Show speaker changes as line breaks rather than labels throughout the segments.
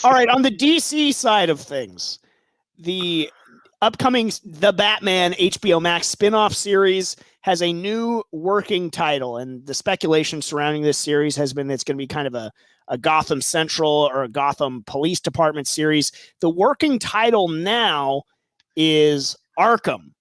All right, on the DC side of things, the upcoming The Batman HBO Max spinoff series has a new working title, and the speculation surrounding this series has been that it's going to be kind of a Gotham Central or a Gotham Police Department series. The working title now is Arkham.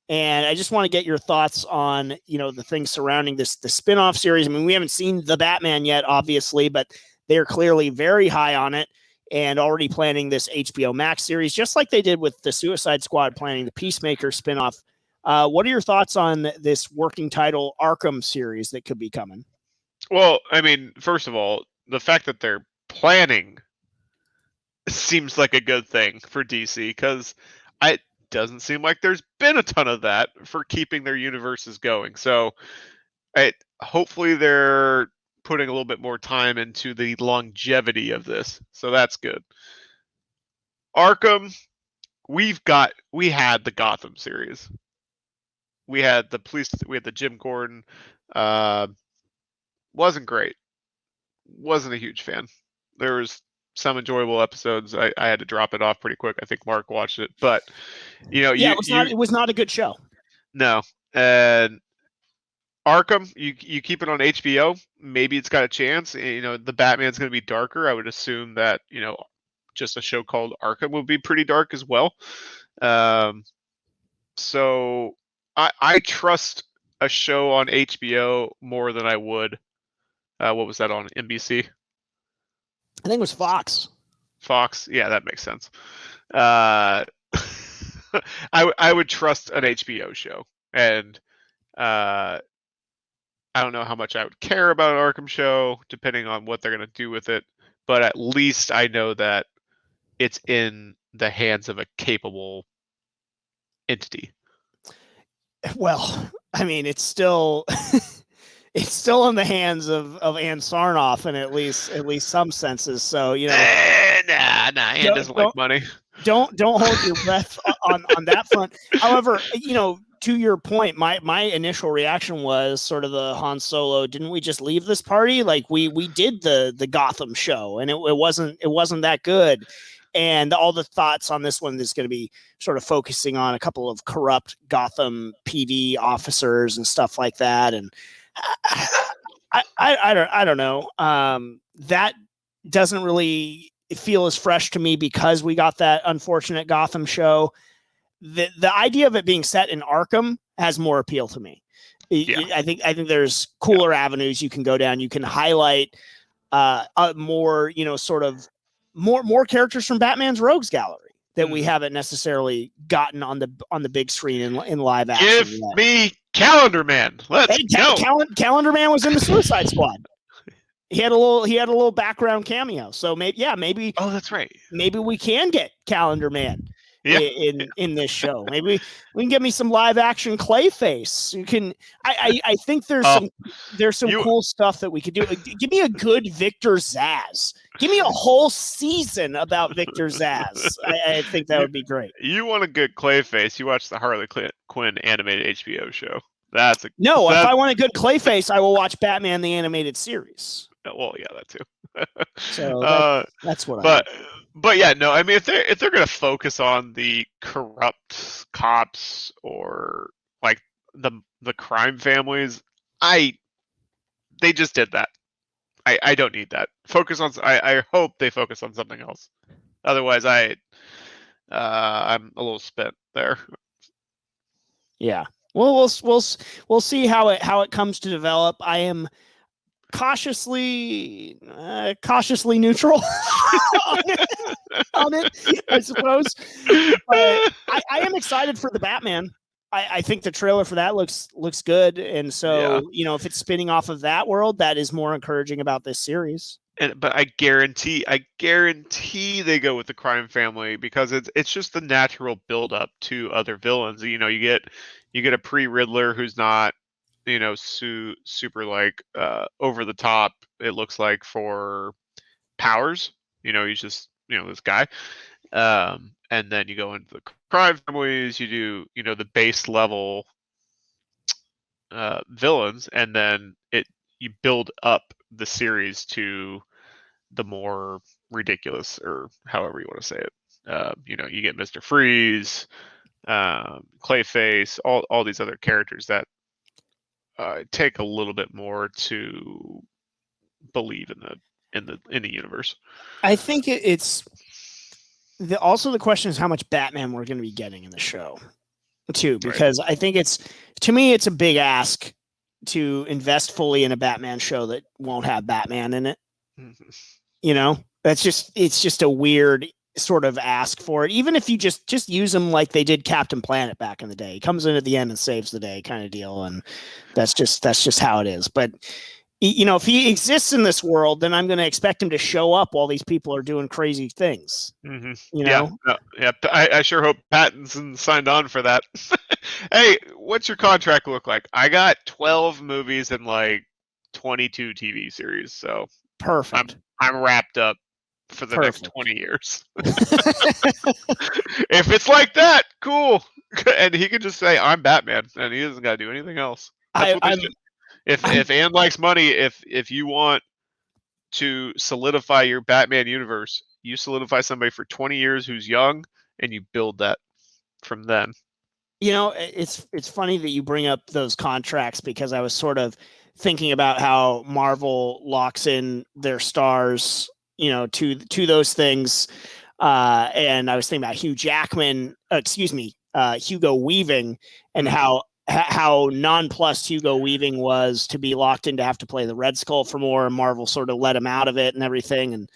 And I just want to get your thoughts on, the things surrounding the spinoff series. I mean, we haven't seen The Batman yet, obviously, but they're clearly very high on it and already planning this HBO Max series, just like they did with the Suicide Squad planning the Peacemaker spinoff. What are your thoughts on this working title Arkham series that could be coming?
Well, I mean, first of all, the fact that they're planning seems like a good thing for DC, because it doesn't seem like there's been a ton of that for keeping their universes going. So hopefully they're putting a little bit more time into the longevity of this. So that's good. Arkham, we had the Gotham series. We had the police, we had the Jim Gordon. Wasn't great. Wasn't a huge fan. There was some enjoyable episodes. I had to drop it off pretty quick. I think Mark watched it, but
it was not a good show.
No, and Arkham, you keep it on HBO. Maybe it's got a chance. The Batman's going to be darker. I would assume that just a show called Arkham would be pretty dark as well. So I trust a show on HBO more than I would. What was that on NBC?
I think it was Fox.
Fox, yeah, that makes sense. I would trust an HBO show, and I don't know how much I would care about an Arkham show, depending on what they're going to do with it. But at least I know that it's in the hands of a capable entity.
Well, I mean, it's still it's still in the hands of Ann Sarnoff in at least some senses. So
nah, Ann doesn't like money.
Don't hold your breath on that front. However, to your point, my initial reaction was sort of the Han Solo. Didn't we just leave this party? Like we did the Gotham show, and it wasn't that good. And all the thoughts on this one is going to be sort of focusing on a couple of corrupt Gotham PD officers and stuff like that. And I don't know. That doesn't really feel as fresh to me because we got that unfortunate Gotham show. The idea of it being set in Arkham has more appeal to me. Yeah. I think there's cooler avenues you can go down. You can highlight more, sort of more characters from Batman's Rogues Gallery that we haven't necessarily gotten on the big screen in live action.
Give me Calendar Man. Let's go.
Calendar Man was in the Suicide Squad. He had a little background cameo. So maybe.
Oh, that's right.
Maybe we can get Calendar Man in this show. Maybe we can get me some live action Clayface. You can. I think there's some cool stuff that we could do. Give me a good Victor Zsasz. Give me a whole season about Victor Zsasz. I think that would be great.
You want a good Clayface? You watch the Harley Quinn animated HBO show. If
I want a good Clayface, I will watch Batman the Animated Series.
Well, yeah, that too.
So that's what.
But yeah, no. I mean, if they're gonna focus on the corrupt cops or like the crime families, they just did that. I don't need that. I hope they focus on something else. Otherwise, I'm a little spent there.
Yeah. Well, we'll see how it comes to develop. I am cautiously neutral on it, I suppose. But I am excited for the Batman. I think the trailer for that looks good, and so if it's spinning off of that world, that is more encouraging about this series.
But I guarantee they go with the crime family because it's just the natural build up to other villains. You get a pre-Riddler who's not super like over the top. It looks like for powers. He's just this guy. And then you go into the crime families, you do, the base level villains, and then you build up the series to the more ridiculous, or however you want to say it. You get Mr. Freeze, Clayface, all these other characters that take a little bit more to believe in the universe.
I think it's also the question is how much Batman we're going to be getting in the show too, because I think to me it's a big ask to invest fully in a Batman show that won't have Batman in it. It's just a weird sort of ask for it. Even if you just use him like they did Captain Planet back in the day, he comes in at the end and saves the day kind of deal, and that's just how it is. But if he exists in this world, then I'm going to expect him to show up while these people are doing crazy things.
Yeah, I sure hope Pattinson signed on for that. Hey, what's your contract look like? I got 12 movies and like 22 TV series, so
perfect.
I'm wrapped up for the next 20 years. If it's like that, cool. And he can just say, I'm Batman, and he doesn't got to do anything else. That's what they should. If Anne likes money, if you want to solidify your Batman universe, you solidify somebody for 20 years who's young, and you build that from then.
It's funny that you bring up those contracts, because I was sort of thinking about how Marvel locks in their stars, to those things. And I was thinking about Hugo Weaving, and how nonplussed Hugo Weaving was to be locked in to have to play the Red Skull for more, and Marvel sort of let him out of it and everything. And